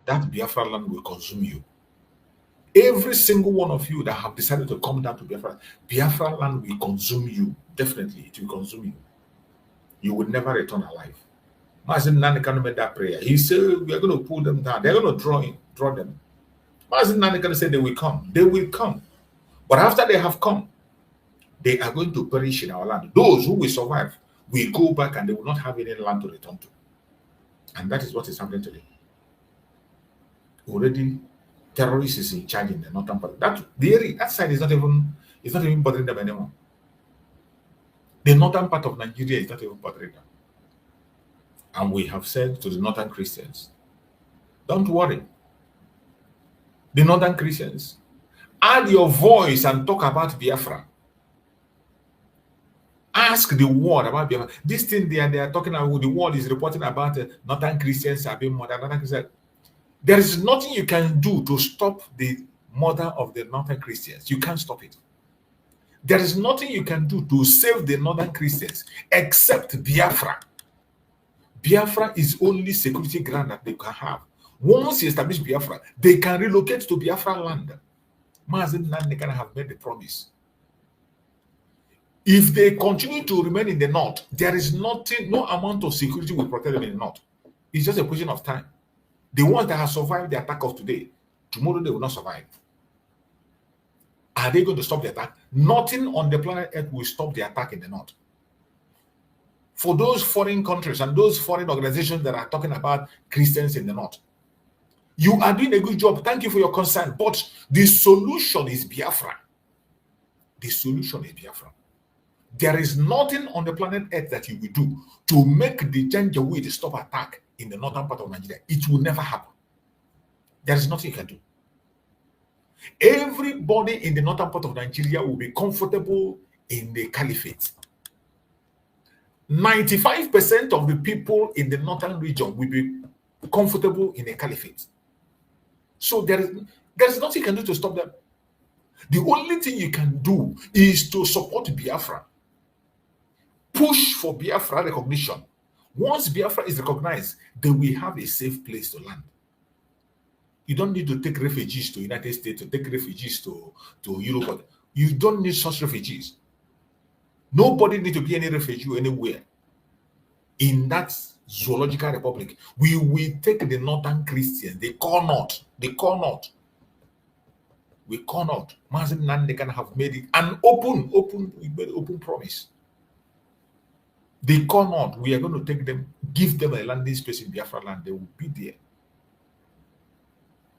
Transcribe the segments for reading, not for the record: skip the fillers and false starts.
that Biafra land will consume you. Every single one of you that have decided to come down to Biafra land will consume you. Definitely, it will consume you. You will never return alive. Mazin Nanikano made that prayer. He said, we are going to pull them down. They're going to draw them. Mazin Nanikano said they will come. They will come. But after they have come, they are going to perish in our land. Those who will survive will go back and they will not have any land to return to. And that is what is happening today. Already, terrorists is in charge in the northern part. That side is not even bothering them anymore. The northern part of Nigeria is not even bothering them. And we have said to the northern Christians, don't worry. The northern Christians, add your voice and talk about Biafra. Ask the world about Biafra. This thing they are talking about, the world is reporting about northern Christians are being murdered. There is nothing you can do to stop the murder of the northern Christians. You can't stop it. There is nothing you can do to save the northern Christians except Biafra. Biafra is only security ground that they can have. Once you establish Biafra, they can relocate to Biafra land. Mazin Nandekan have made the promise. If they continue to remain in the north, there is nothing, no amount of security will protect them in the north. It's just a question of time. The ones that have survived the attack of today, tomorrow they will not survive. Are they going to stop the attack? Nothing on the planet Earth will stop the attack in the north. For those foreign countries and those foreign organizations that are talking about Christians in the north, you are doing a good job. Thank you for your concern. But the solution is Biafra. The solution is Biafra. There is nothing on the planet Earth that you will do to make the Janjaweed stop attack in the northern part of Nigeria. It will never happen. There is nothing you can do. Everybody in the northern part of Nigeria will be comfortable in the caliphate. 95% of the people in the northern region will be comfortable in a caliphate. So there is nothing you can do to stop them. The only thing you can do is to support Biafra. Push for Biafra recognition. Once Biafra is recognized, then we have a safe place to land. You don't need to take refugees to the United States, to take refugees to Europe. You don't need such refugees. Nobody needs to be any refugee anywhere. In that zoological republic, we will take the northern Christians. They call not. We call not. Mazin Nandekan have made it an open promise. They call not. We are going to take them, give them a landing space in Biafra land. They will be there.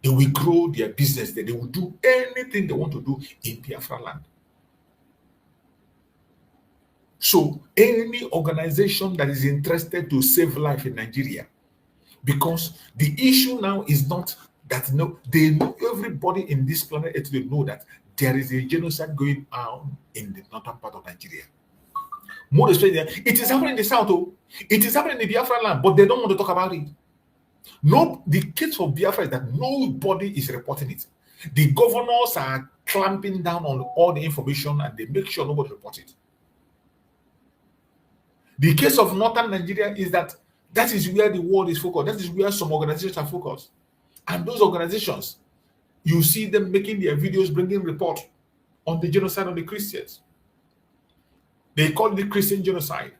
They will grow their business there. They will do anything they want to do in Biafra land. So any organization that is interested to save life in Nigeria, because the issue now is not that they know, everybody in this planet Earth will know that there is a genocide going on in the northern part of Nigeria. More especially, it is happening in the south. It is happening in the Biafra land, but they don't want to talk about it. No, the case of Biafra is that nobody is reporting it. The governors are clamping down on all the information and they make sure nobody reports it. The case of northern Nigeria is that is where the world is focused. That is where some organizations are focused. And those organizations, you see them making their videos, bringing report on the genocide of the Christians. They call it the Christian genocide.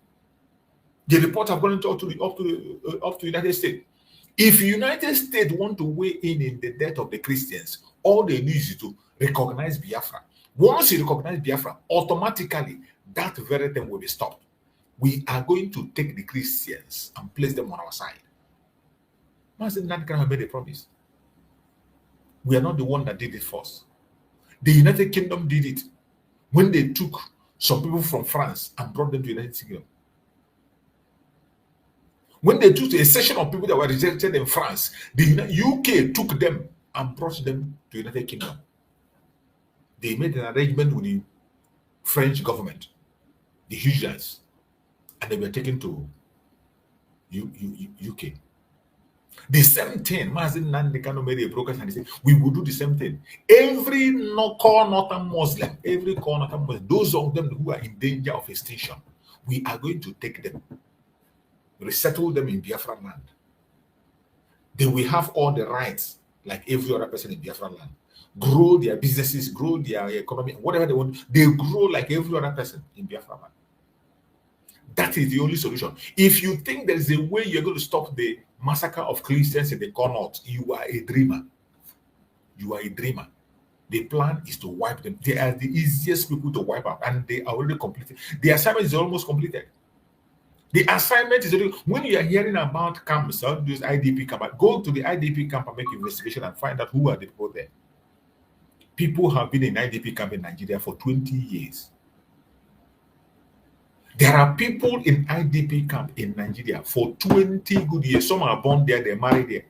The report have gone up to the United States. If the United States want to weigh in the death of the Christians, all they need is to recognize Biafra. Once you recognize Biafra, automatically that very thing will be stopped. We are going to take the Christians and place them on our side. Mazin Nandekan have made a promise. We are not the one that did it first. The United Kingdom did it when they took some people from France and brought them to the United Kingdom. When they took a section of people that were rejected in France, the UK took them and brought them to the United Kingdom. They made an arrangement with the French government, the Huguenots, and they were taken to UK. The same thing, Mazin Nandekan made a broker and he said, we will do the same thing. Every core northern Muslim, those of them who are in danger of extinction, we are going to take them, resettle them in Biafra land. They will have all the rights like every other person in Biafra land. Grow their businesses, grow their economy, whatever they want. They grow like every other person in Biafra land. That is the only solution. If you think there is a way you're going to stop the massacre of Christians in the Connaught, you are a dreamer. You are a dreamer. The plan is to wipe them. They are the easiest people to wipe out, and they are already completed. The assignment is almost completed. The assignment is already, when you are hearing about camps, those IDP camp, go to the IDP camp and make investigation and find out who are the people there. People have been in IDP camp in Nigeria for 20 years. There are people in IDP camp in Nigeria for 20 good years. Some are born there, they're married there.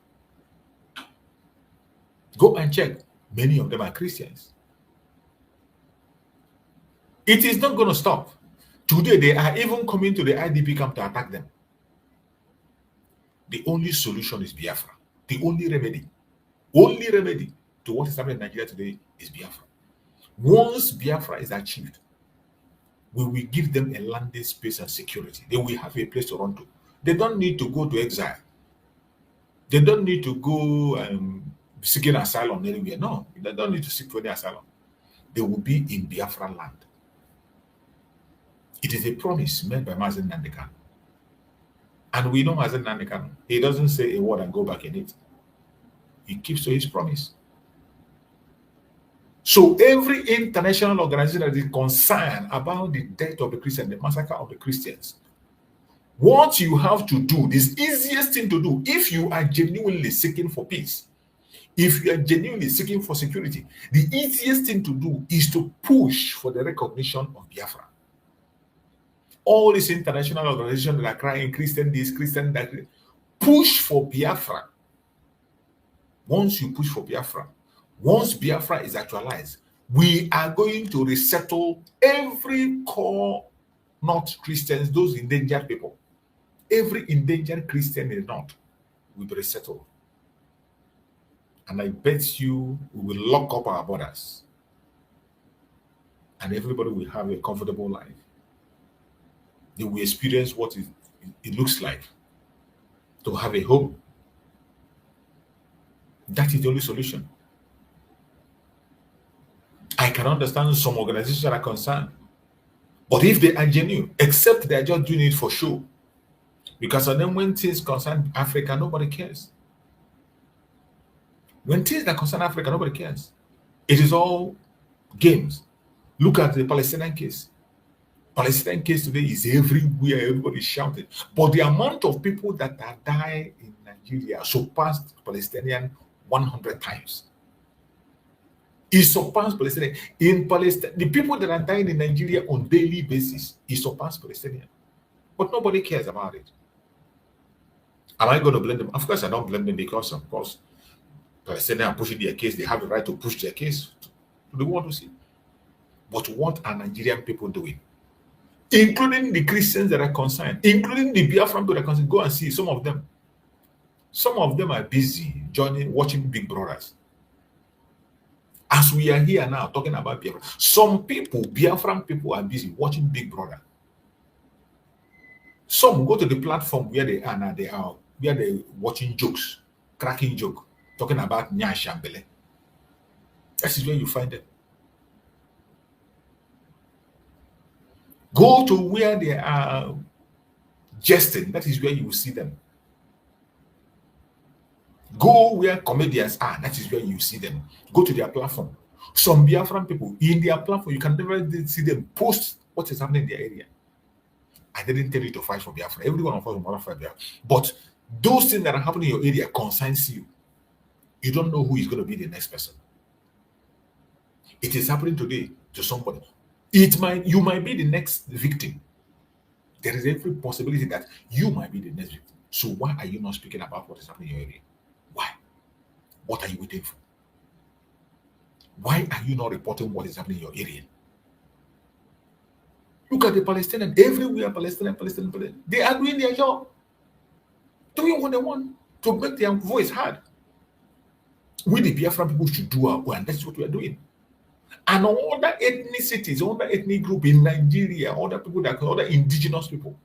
Go and check. Many of them are Christians. It is not going to stop. Today, they are even coming to the IDP camp to attack them. The only solution is Biafra. The only remedy to what is happening in Nigeria today is Biafra. Once Biafra is achieved, we will give them a landing space and security. They will have a place to run to. They don't need to go to exile. They don't need to go seeking asylum anywhere. No, they don't need to seek for any asylum. They will be in Biafra land. It is a promise made by Mazen Nandekan. And we know Mazen Nandekan. He doesn't say a word and go back in it. He keeps to his promise. So every international organization that is concerned about the death of the Christians, the massacre of the Christians, what you have to do, this easiest thing to do, if you are genuinely seeking for peace, if you are genuinely seeking for security, the easiest thing to do is to push for the recognition of Biafra. All these international organizations that are crying Christian this, Christian that, push for Biafra. Once you push for Biafra, once Biafra is actualized, we are going to resettle every core North Christians, those endangered people. Every endangered Christian in the North will be resettled. And I bet you we will lock up our borders. And everybody will have a comfortable life. They will experience what it looks like to have a home. That is the only solution. I can understand some organizations that are concerned. But if they are genuine, except they are just doing it for show. Because of them, when things concern Africa, nobody cares. When things that concern Africa, nobody cares. It is all games. Look at the Palestinian case. Palestinian case today is everywhere. Everybody is shouting. But the amount of people that are dying in Nigeria surpassed Palestinian 100 times. It surpassed Palestinian. In Palestine, the people that are dying in Nigeria on daily basis, it surpassed Palestinian. But nobody cares about it. Am I going to blame them? Of course, I don't blame them because, of course, Palestinians are pushing their case. They have the right to push their case to the world to see. But what are Nigerian people doing? Including the Christians that are concerned, including the Biafran people that are concerned. Go and see some of them. Some of them are busy watching Big Brothers. As we are here now talking about Biafra, some people, Biafran people, are busy watching Big Brother. Some go to the platform where they are now, where they're watching jokes, cracking joke, talking about Nya Shambele. That is where you find them. Go to where they are jesting. That is where you will see them. Go where comedians are. That is where you see them. Go to their platform. Some Biafran people, in their platform, you can never see them post what is happening in their area. I didn't tell you to fight for Biafra. Everyone of us will fight for Biafra. But those things that are happening in your area concerns you. You don't know who is going to be the next person. It is happening today to somebody. You might be the next victim. There is every possibility that you might be the next victim. So why are you not speaking about what is happening in your area? Why? What are you waiting for? Why are you not reporting what is happening in your area? Look at the Palestinians. Everywhere, Palestinian. They are doing their job. Doing what they want to make their voice heard. We, the Biafran people, should do our work, and that's what we are doing. And other ethnicities, other ethnic group in Nigeria, other people other indigenous people,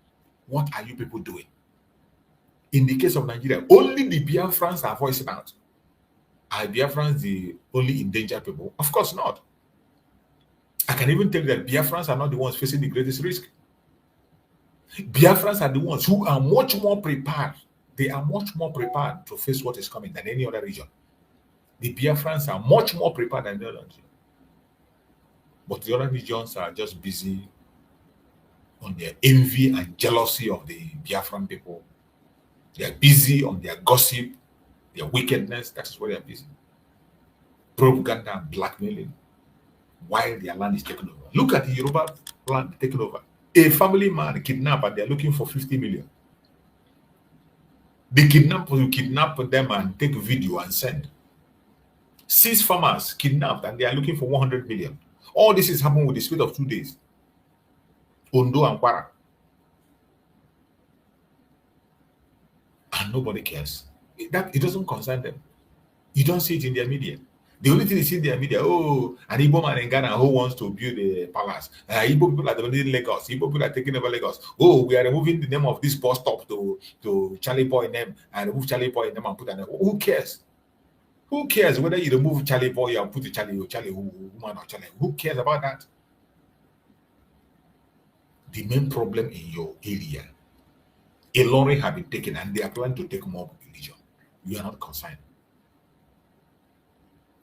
what are you people doing? In the case of Nigeria, only the Biafrans are voicing out. Are Biafrans the only endangered people? Of course not. I can even tell you that Biafrans are not the ones facing the greatest risk. Biafrans are the ones who are much more prepared. They are much more prepared to face what is coming than any other region. The Biafrans are much more prepared than the other region. But the other regions are just busy on their envy and jealousy of the Biafran people. They are busy on their gossip, their wickedness. That is what they are busy. Propaganda and blackmailing while their land is taken over. Look at the Yoruba land taken over. A family man kidnapped and they are looking for 50 million. The kidnappers will kidnap them and take video and send. 6 farmers kidnapped and they are looking for 100 million. All this is happening with the speed of 2 days. Ondo and Kwara. And nobody cares. It doesn't concern them. You don't see it in their media. The only thing you see in their media, oh, an Igbo man in Ghana who wants to build a palace. Igbo people are dominating Lagos. Igbo people are taking over Lagos. Oh, we are removing the name of this bus stop to Charlie Boy name and remove Charlie Boy name and put an name. Who cares? Who cares whether you remove Charlie Boy and put a Charlie woman or Charlie? Who cares about that? The main problem in your area, a lorry have been taken and they are planning to take more religion. You are not concerned.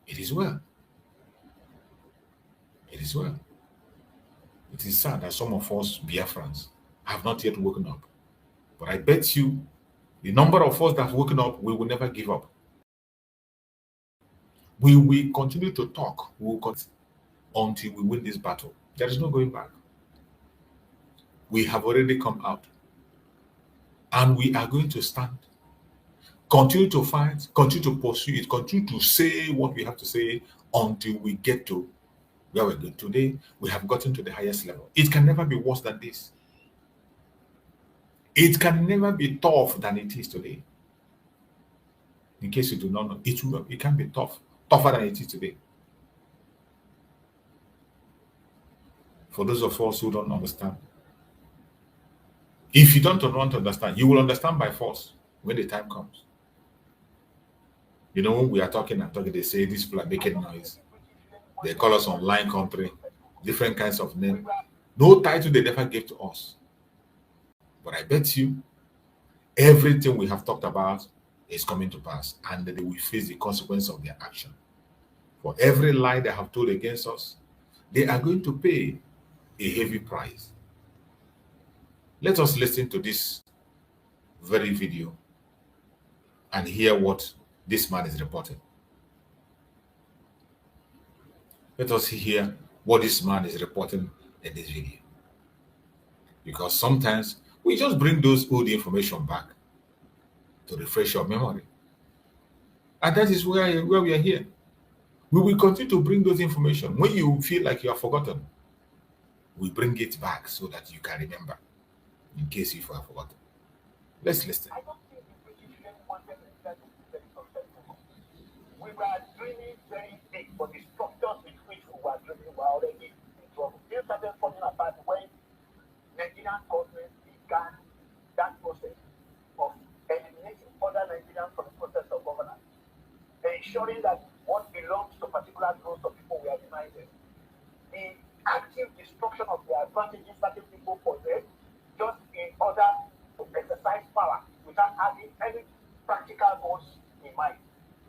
It is well. It is well. It is sad that some of us Biafrans have not yet woken up. But I bet you the number of us that have woken up, we will never give up. We will continue to talk. We will continue until we win this battle. There is no going back. We have already come out. And we are going to stand. Continue to fight, continue to pursue it, continue to say what we have to say until we get to where we're going. Today, we have gotten to the highest level. It can never be worse than this. It can never be tough than it is today. In case you do not know, it can be tougher than it is today. For those of us who don't understand, if you don't want to understand, you will understand by force when the time comes. You know, when we are talking, they say these people are making noise. They call us online country, different kinds of names. No title they never gave to us. But I bet you everything we have talked about is coming to pass, and they will face the consequence of their action. For every lie they have told against us, they are going to pay a heavy price. Let us listen to this very video and hear what this man is reporting. Let us hear what this man is reporting in this video. Because sometimes we just bring those old information back to refresh your memory. And that is where we are here. We will continue to bring those information. When you feel like you have forgotten, we bring it back so that you can remember, in case you have forgotten. Let's listen. I don't think the British really wanted that to be very successful. We were dreaming very big, but the structures with which we were dreaming were already in trouble. Things started falling apart when Nigerian government began that process of eliminating other Nigerians from the process of governance, ensuring that what belongs to particular groups of people were united. The active destruction of the advantages certain people possess just in order to exercise power without having any practical goals in mind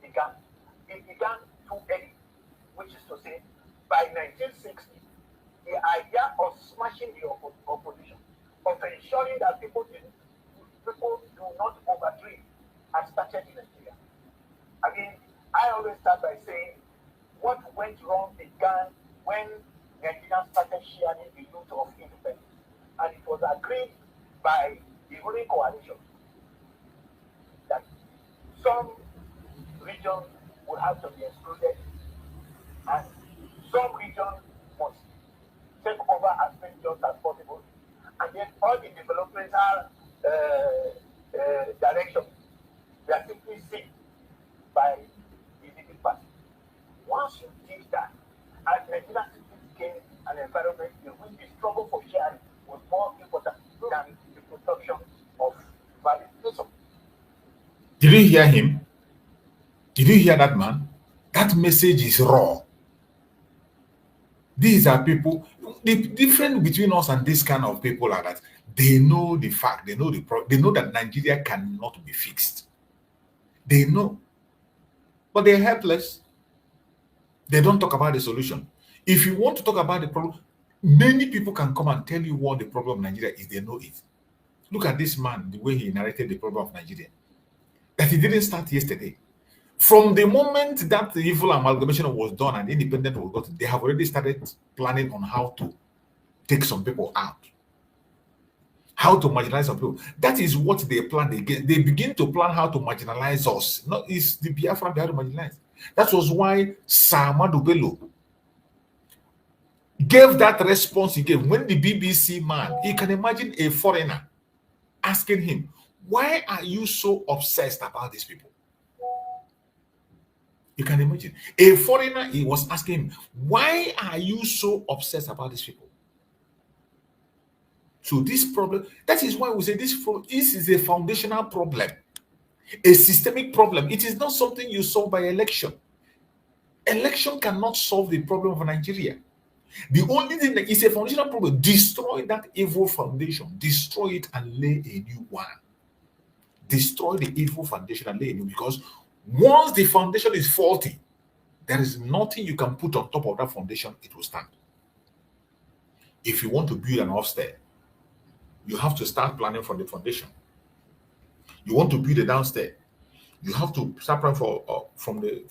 began. It began too early, which is to say, by 1960, the idea of smashing the opposition, of ensuring that people do not overdream, had started in Nigeria. I mean, I always start by saying what went wrong began when Nigerians started sharing the loot of independence. And it was agreed by the ruling coalition that some regions would have to be excluded and some regions must take over as many jobs as possible. And then all the developmental directions were simply seen by the leading party. Once you did that, as Nigeria became an environment in which the struggle for sharing was more important than the production of value. Did you hear him? Did you hear that man? That message is raw. These are people. The difference between us and this kind of people are that they know the fact, they know they know that Nigeria cannot be fixed. They know, but they're helpless. They don't talk about the solution. If you want to talk about the problem, many people can come and tell you what the problem of Nigeria is. They know it. Look at this man, the way he narrated the problem of Nigeria. That he didn't start yesterday. From the moment that the evil amalgamation was done and independent was got, they have already started planning on how to take some people out, how to marginalize some people. That is what they plan. They begin to plan how to marginalize us. Not is the Biafra they had to marginalize. That was why Samadu Bello gave that response he gave when the BBC man. You can imagine a foreigner asking him, "Why are you so obsessed about these people?" You can imagine a foreigner. He was asking him, "Why are you so obsessed about these people?" So this problem, that is why we say this is a foundational problem, a systemic problem. It is not something you solve by election. Election cannot solve the problem of Nigeria. The only thing that is a foundational problem, destroy that evil foundation, destroy it and lay a new one. Destroy the evil foundation and lay a new, because once the foundation is faulty, there is nothing you can put on top of that foundation, it will stand. If you want to build an upstairs, you have to start planning from the foundation. You want to build a downstairs, you have to start planning from the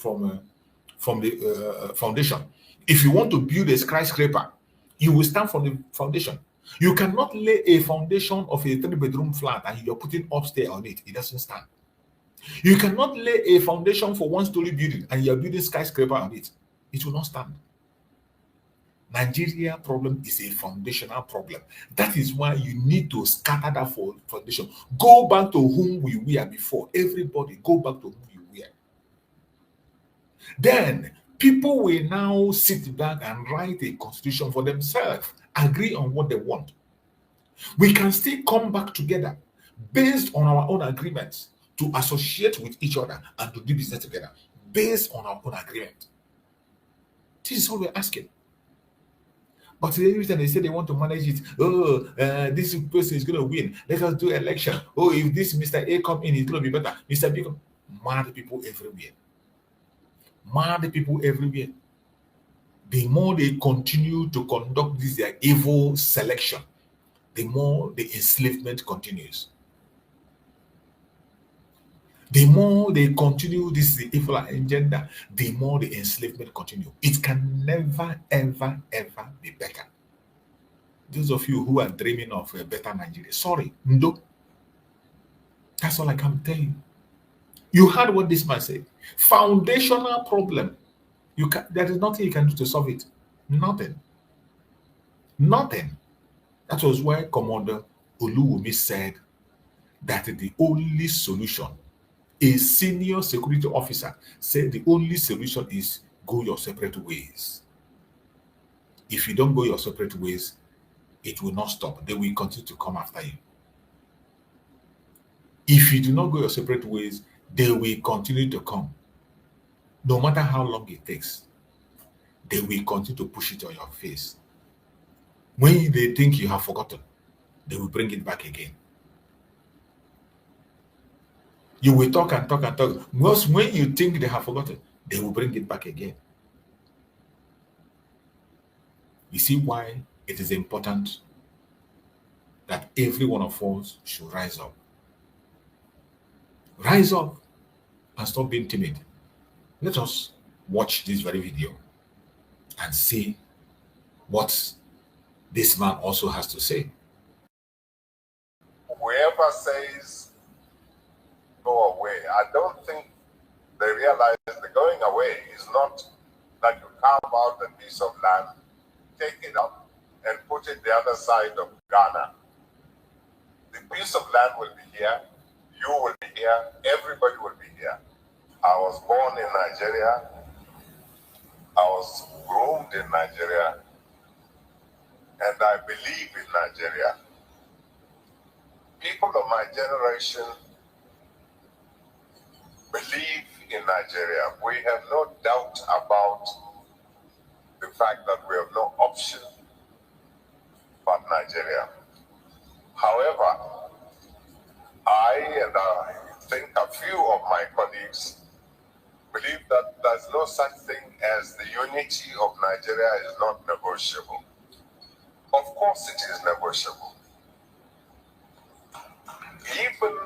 foundation. If you want to build a skyscraper, you will start from the foundation. You cannot lay a foundation of a 3-bedroom flat and you're putting upstairs on it. It doesn't stand. You cannot lay a foundation for 1-story building and you're building skyscraper on it. It will not stand. Nigeria problem is a foundational problem. That is why you need to scatter that foundation. Go back to whom we were before. Everybody go back to whom you were. Then people will now sit back and write a constitution for themselves, agree on what they want. We can still come back together based on our own agreements to associate with each other and to do business together based on our own agreement. This is all we're asking. But every time they say they want to manage it, this person is going to win. Let us do election. Oh, if this Mr. A come in, it's going to be better. Mr. B come. Mad people everywhere. Mad people everywhere. The more they continue to conduct this their evil selection, the more the enslavement continues. The more they continue this evil agenda, the more the enslavement continues. It can never, ever, ever be better. Those of you who are dreaming of a better Nigeria, sorry, no. That's all I can tell you. You heard what this man said. Foundational problem. There is nothing you can do to solve it. Nothing. Nothing. That was why Commander Oluwumi said that the only solution, a senior security officer said the only solution is go your separate ways. If you don't go your separate ways, it will not stop. They will continue to come after you. If you do not go your separate ways, they will continue to come. No matter how long it takes, they will continue to push it on your face. When they think you have forgotten, they will bring it back again. You will talk and talk and talk. Because when you think they have forgotten, they will bring it back again. You see why it is important that every one of us should rise up. Rise up and stop being timid. Let us watch this very video and see what this man also has to say. Whoever says go away, I don't think they realize the going away is not that you carve out a piece of land, take it up, and put it the other side of Ghana. The piece of land will be here, you will be here, everybody will be here. I was born in Nigeria, I was groomed in Nigeria, and I believe in Nigeria. People of my generation believe in Nigeria. We have no doubt about the fact that we have no option but Nigeria. However, I think a few of my colleagues believe that there's no such thing as the unity of Nigeria is not negotiable. Of course it is negotiable. Even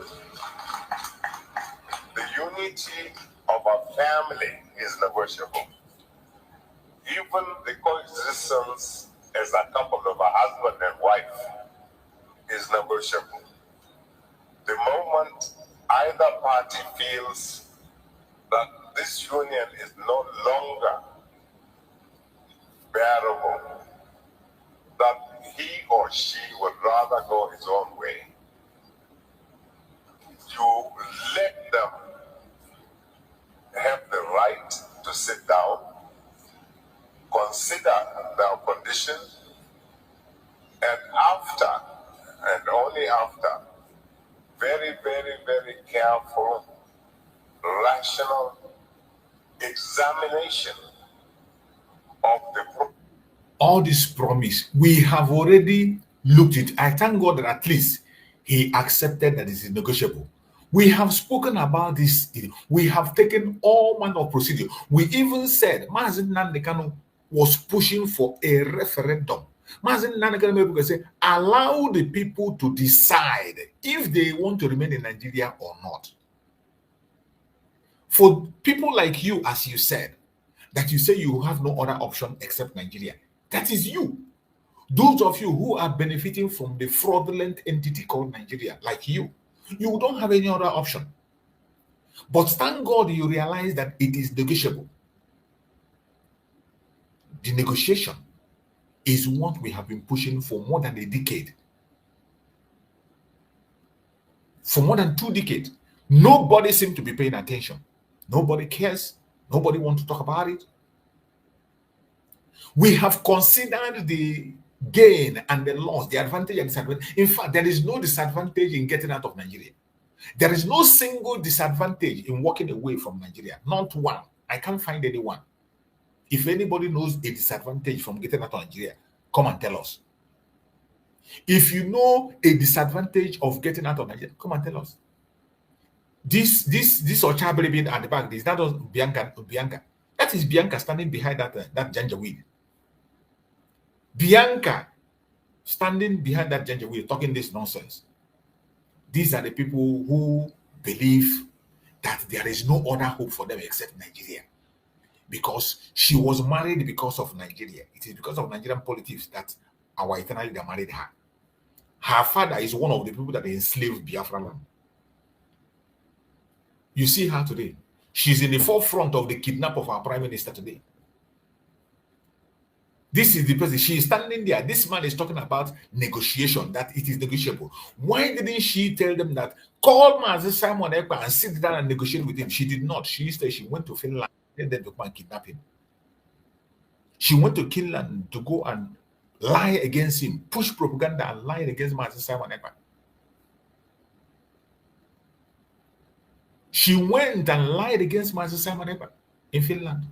the unity of a family is negotiable. Even the coexistence as a couple of a husband and wife is negotiable. The moment either party feels that this union is no longer bearable, that he or she would rather go his own way, you let them have the right to sit down, consider their condition, and after, and only after, very, very, very careful, rational examination of the all this promise, we have already looked at. I thank God that at least he accepted that it is negotiable. We have spoken about this. We have taken all manner of procedure. We even said Mazen Nandekano was pushing for a referendum. Mazen Nandekano say, allow the people to decide if they want to remain in Nigeria or not. For people like you, as you said, that you say you have no other option except Nigeria, that is you. Those of you who are benefiting from the fraudulent entity called Nigeria, like you don't have any other option. But thank God you realize that it is negotiable. The negotiation is what we have been pushing for more than a decade. For more than 2 decades. Nobody seems to be paying attention. Nobody cares. Nobody wants to talk about it. We have considered the gain and the loss, the advantage and disadvantage. In fact, there is no disadvantage in getting out of Nigeria. There is no single disadvantage in walking away from Nigeria. Not one. I can't find anyone. If anybody knows a disadvantage from getting out of Nigeria, come and tell us. If you know a disadvantage of getting out of Nigeria, come and tell us. This Ochabri at the back, is that Bianca? That is Bianca standing behind that ginger weed. Bianca standing behind that ginger weed, talking this nonsense. These are the people who believe that there is no other hope for them except Nigeria. Because she was married because of Nigeria. It is because of Nigerian politics that our eternal leader married her. Her father is one of the people that enslaved Biafra land. You see her today. She's in the forefront of the kidnap of our prime minister today. This is the person. She is standing there. This man is talking about negotiation, that it is negotiable. Why didn't she tell them that? Call Mazi Simon Ekpa and sit down and negotiate with him. She did not. She instead she went to Finland and then to go and kidnap him. She went to Finland to go and lie against him, push propaganda and lie against Mazi Simon Ekpa. She went and lied against Mazi Simon Ekpa in Finland.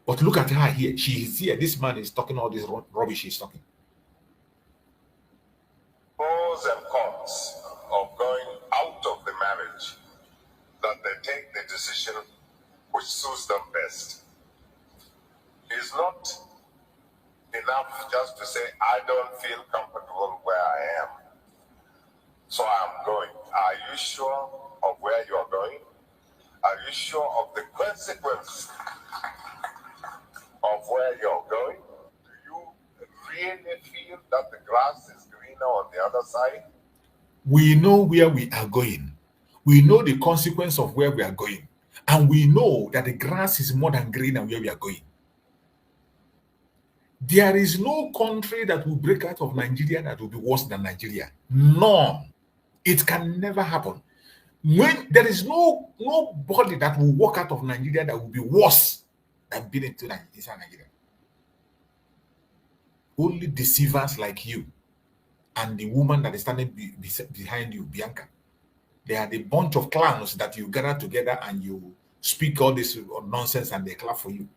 But look at her here. She is here. This man is talking all this rubbish he's talking. Pros and cons of going out of the marriage, that they take the decision which suits them best. It's not enough just to say, I don't feel comfortable where I am, so I'm going. Are you sure of where you are going? Are you sure of the consequence of where you're going? Do you really feel that the grass is greener on the other side? We know where we are going. We know the consequence of where we are going. And we know that the grass is more than greener where we are going. There is no country that will break out of Nigeria that will be worse than Nigeria. None. It can never happen. When there is nobody that will walk out of Nigeria that will be worse than being inside Nigeria. Only deceivers like you and the woman that is standing behind you, Bianca. They are the bunch of clowns that you gather together and you speak all this nonsense and they clap for you.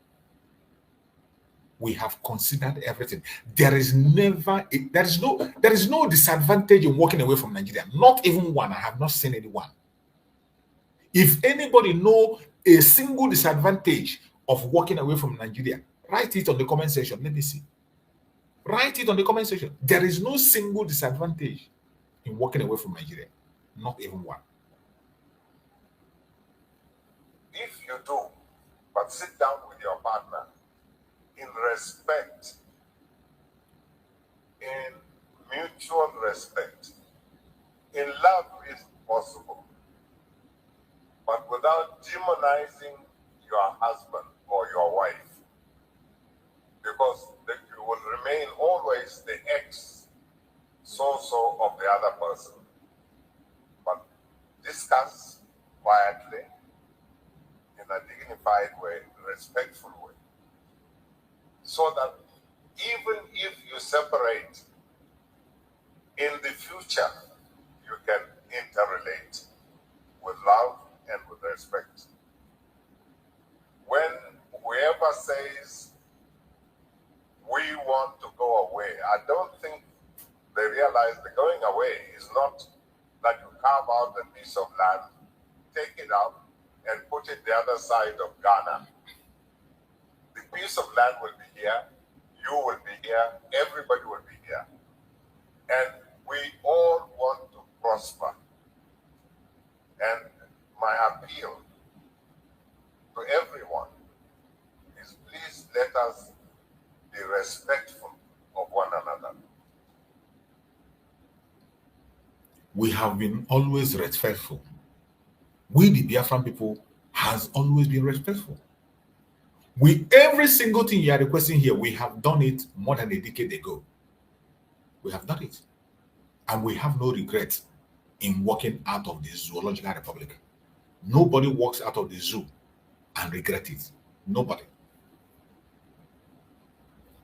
We have considered everything. There is no disadvantage in walking away from Nigeria. Not even one. I have not seen anyone. If anybody know a single disadvantage of walking away from Nigeria, write it on the comment section. Let me see. Write it on the comment section. There is no single disadvantage in walking away from Nigeria. Not even one. If you do, but sit down with your partner in respect, in mutual respect, in love if possible, but without demonizing your husband or your wife, because you will remain always the ex so-so of the other person. But discuss quietly, in a dignified way, respectful way, so that even if you separate, in the future, you can interrelate with love and with respect. When whoever says, we want to go away, I don't think they realize the going away is not that you carve out a piece of land, take it out, and put it the other side of Ghana. The piece of land will be here, you will be here, everybody will be here. And we all want to prosper. And my appeal to everyone is, please let us be respectful of one another. We have been always respectful. We, the Biafran people, has always been respectful. Every single thing you are requesting here, we have done it more than a decade ago. We have done it. And we have no regret in walking out of the Zoological Republic. Nobody walks out of the zoo and regret it. Nobody.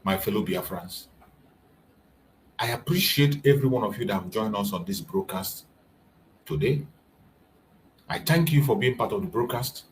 My fellow Biafrans, I appreciate every one of you that have joined us on this broadcast today. I thank you for being part of the broadcast.